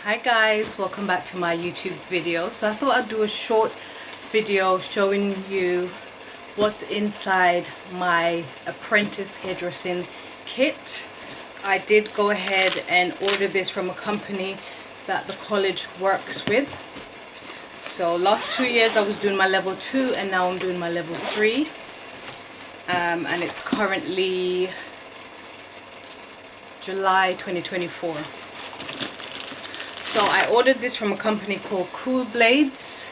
Hi guys, welcome back to my YouTube video. So I thought I'd do a short video showing you what's inside my apprentice hairdressing kit. I did go ahead and order this from a company that the college works with. So last 2 years I was doing my level 2 and now I'm doing my level 3. And it's currently July 2024. So I ordered this from a company called Cool Blades,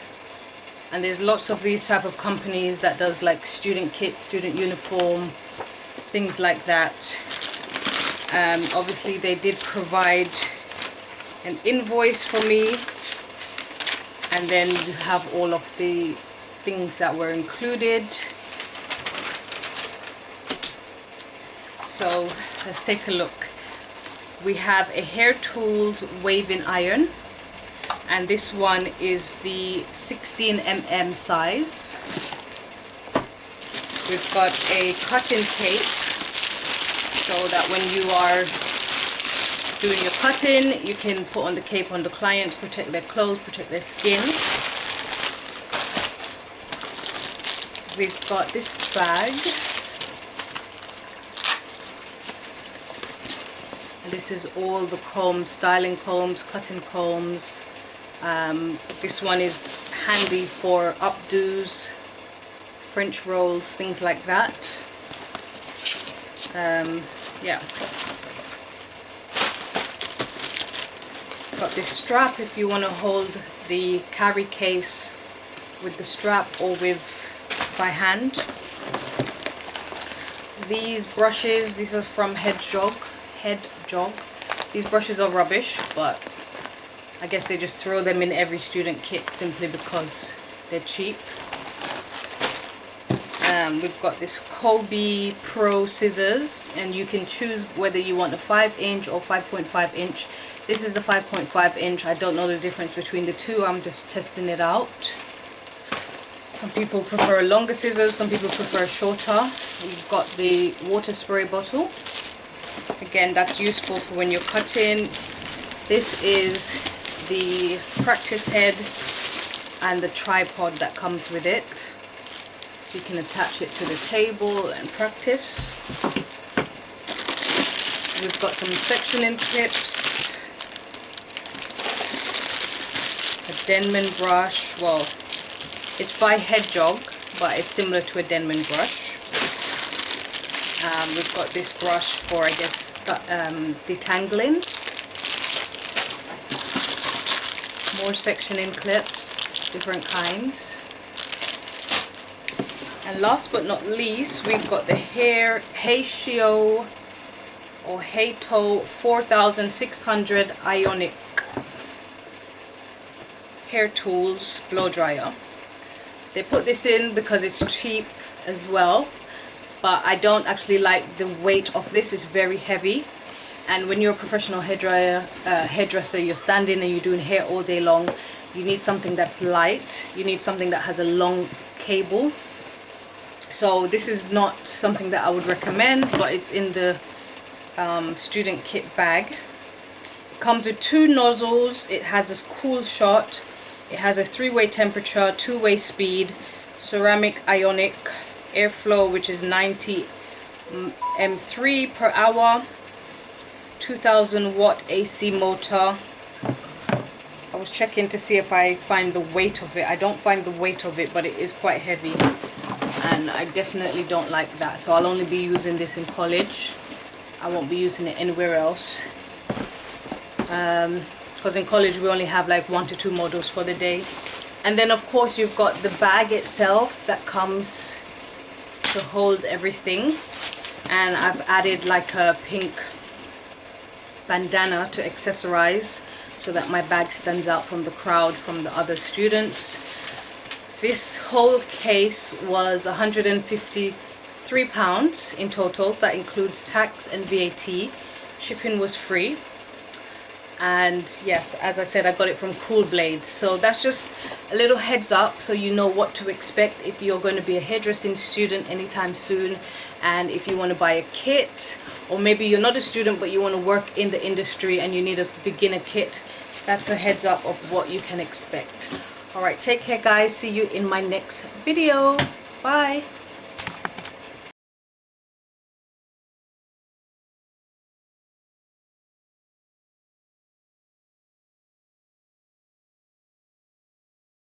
and there's lots of these type of companies that does like student kits, student uniform, things like that. Obviously they did provide an invoice for me, and then you have all of the things that were included. So let's take a look. We have a Hair Tools waving iron, and this one is the 16mm size. We've got a cutting cape so that when you are doing your cutting you can put on the cape on the clients, protect their clothes, protect their skin. We've got this bag. This is all the combs, styling combs, cutting combs. This one is handy for updos, French rolls, things like that. Yeah. Got this strap if you want to hold the carry case with the strap or with by hand. These brushes, these are from Hedgehog. These brushes are rubbish, but I guess they just throw them in every student kit simply because they're cheap. We've got this Kobe Pro scissors, and you can choose whether you want a 5-inch or 5.5 inch. This is the 5.5 inch. I don't know the difference between the two. I'm just testing it out. Some people prefer longer scissors, some people prefer shorter. We've got the water spray bottle. Again, that's useful for when you're cutting. This is the practice head and the tripod that comes with it. So you can attach it to the table and practice. We've got some sectioning clips. A Denman brush. Well, it's by Hedgehog, but it's similar to a Denman brush. We've got this brush for, I guess, detangling. More sectioning clips, different kinds. And last but not least, we've got the Heishio or Heito 4600 Ionic Hair Tools blow dryer. They put this in because it's cheap as well. But I don't actually like the weight of this. It's very heavy, and when you're a professional hairdresser, you're standing and you're doing hair all day long, you need something that's light, you need something that has a long cable. So this is not something that I would recommend, but it's in the student kit bag. It comes with 2 nozzles. It has this cool shot. It has a 3-way temperature, 2-way speed, ceramic ionic airflow, which is 90 m3 per hour, 2000 watt AC motor. I was checking to see if I find the weight of it. I don't find the weight of it, but it is quite heavy, and I definitely don't like that. So I'll only be using this in college. I won't be using it anywhere else, because in college we only have like 1 to 2 models for the day. And then of course you've got the bag itself that comes to hold everything, and I've added like a pink bandana to accessorize so that my bag stands out from the crowd, from the other students. This whole case was £153 in total. That includes tax and VAT. Shipping was free. And yes, as I said, I got it from Cool Blades. So that's just a little heads up so you know what to expect if you're going to be a hairdressing student anytime soon, and if you want to buy a kit, or maybe you're not a student but you want to work in the industry and you need a beginner kit. That's a heads up of what you can expect. Alright, take care guys, see you in my next video. Bye.